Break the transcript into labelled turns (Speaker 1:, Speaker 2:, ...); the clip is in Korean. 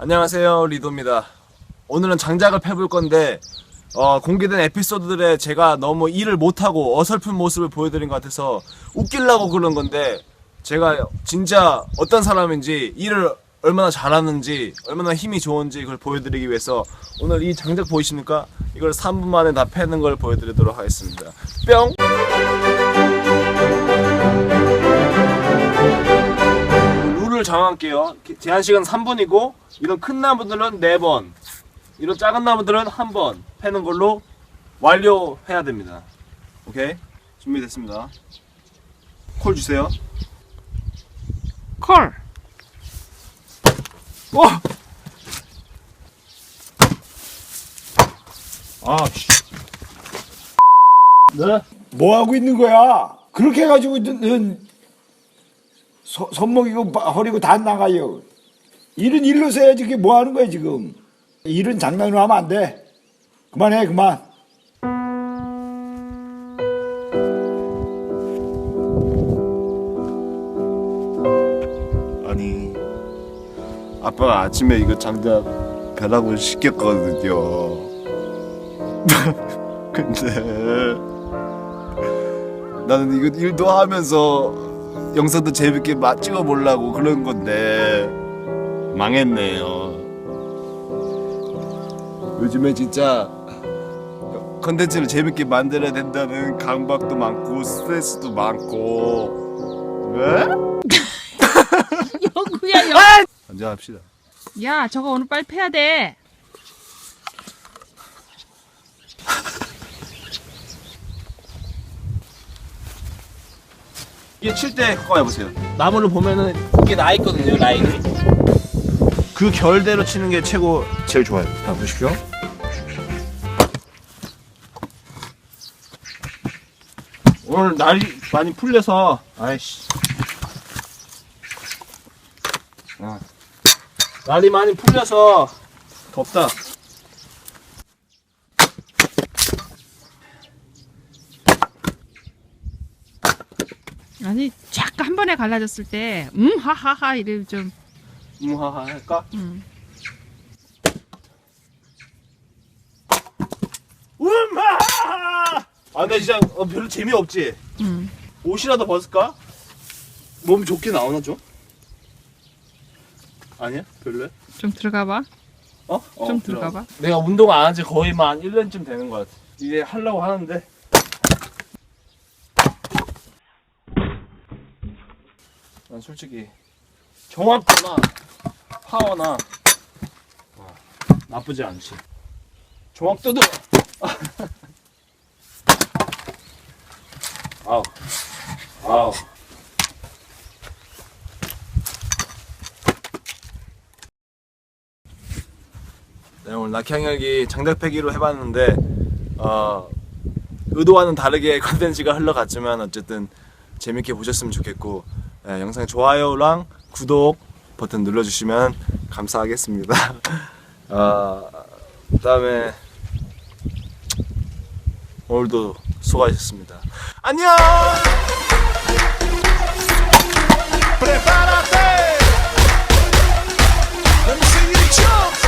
Speaker 1: 안녕하세요, 리도입니다. 오늘은 장작을 패볼 건데 공개된 에피소드들에 제가 너무 일을 못하고 어설픈 모습을 보여드린 것 같아서 웃기려고 그런 건데, 제가 진짜 어떤 사람인지, 일을 얼마나 잘하는지, 얼마나 힘이 좋은지 그걸 보여드리기 위해서 오늘 이 장작 보이십니까? 이걸 3분 만에 다 패는 걸 보여드리도록 하겠습니다. 뿅! 룰을 정할게요. 제한시간 3분이고 이런 큰 나무들은 4번, 이런 작은 나무들은 1번 패는 걸로 완료해야 됩니다. 오케이? 준비됐습니다. 콜 주세요.
Speaker 2: 콜.
Speaker 1: 오! 아, 씨. 네?
Speaker 3: 뭐 하고 있는 거야? 그렇게 해가지고 손목이고 허리고 다 나가요. 일은 일로 써야지. 그게 뭐 하는 거야 지금? 일은 장난으로 하면 안 돼. 그만해 그만.
Speaker 1: 아니, 아빠가 아침에 이거 장작 배라고 시켰거든요. 근데 나는 이거 일도 하면서 영상도 재밌게 찍어보려고 그런 건데 망했네요. 요즘에 진짜 컨텐츠를 재밌게 만들어야 된다는 강박도 많고 스트레스도 많고. 왜?
Speaker 2: 영구야, 영.
Speaker 1: 먼저 합시다.
Speaker 2: 야, 저거 오늘 빨리 패야 돼.
Speaker 1: 이게 칠 때 가까이 해보세요. 나무를 보면은 이게 나 있거든요, 라인이. 그 결대로 치는 게 제일 좋아요. 자, 보십시오. 오늘 날이 많이 풀려서, 아이씨. 날이 많이 풀려서 덥다.
Speaker 2: 아니, 잠깐 한 번에 갈라졌을 때, 하하하 이래 좀.
Speaker 1: 하하 할까? 하하! 아, 근데 진짜 별로 재미없지? 옷이라도 벗을까? 몸이 좋게 나오나 좀? 아니야? 별로야?
Speaker 2: 좀 들어가 봐. 좀 들어가 봐.
Speaker 1: 내가 운동 안 한 지 거의 한 1년쯤 되는 것 같아. 이제 하려고 하는데. 난 솔직히 정확도나 파워나 나쁘지 않지. 정확도도 아우 아우. 네, 오늘 낙향열기 장작패기로 해봤는데 의도와는 다르게 컨텐츠가 흘러갔지만 어쨌든 재밌게 보셨으면 좋겠고, 영상 좋아요랑 구독 버튼 눌러주시면 감사하겠습니다. 그다음에 오늘도 수고하셨습니다. 안녕. Prepárate. Let me see you jump.